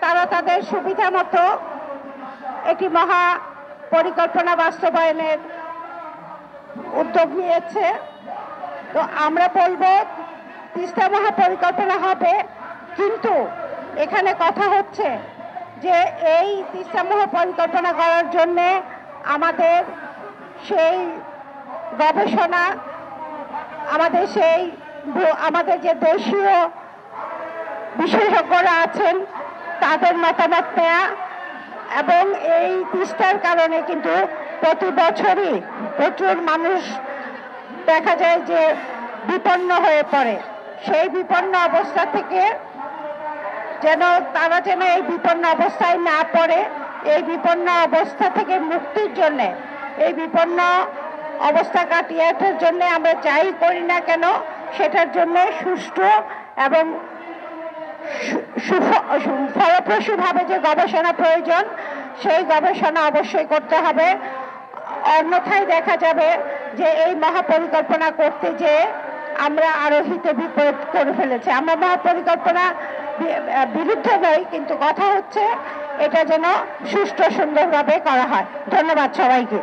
তারা তাদের সুবিধা মতো একটি মহা পরিকল্পনা বাস্তবায়নের উদ্যোগ নিয়েছে। তো আমরা বলবো তিস্তা মহাপরিকল্পনা হবে, কিন্তু এখানে কথা হচ্ছে যে এই তিস্তা মহাপরিকল্পনা করার জন্যে আমাদের সেই গবেষণা, আমাদের যে দেশীয় বিশেষজ্ঞরা আছেন তাদের মতামত নেওয়া, এবং এই তিস্তার কারণে কিন্তু প্রতি বছরই প্রচুর মানুষ দেখা যায় যে বিপন্ন হয়ে পড়ে। সেই বিপন্ন অবস্থা থেকে তারা যেন এই বিপন্ন অবস্থায় না পড়ে, এই বিপন্ন অবস্থা থেকে মুক্তির জন্য, এই বিপন্ন অবস্থা কাটিয়ে ওঠার জন্য আমরা যাই করি না কেন সেটার জন্য সুষ্ঠু এবং ফলপ্রসূভাবে যে গবেষণা প্রয়োজন সেই গবেষণা অবশ্যই করতে হবে। অন্যথায় দেখা যাবে যে এই মহাপরিকল্পনা করতে যেয়ে আমরা আরো হিতে বিপরীত করে ফেলেছি। আমরা মহাপরিকল্পনা বিরুদ্ধে নই, কিন্তু কথা হচ্ছে এটা যেন সুষ্ঠু সুন্দরভাবে করা হয়। ধন্যবাদ সবাইকে।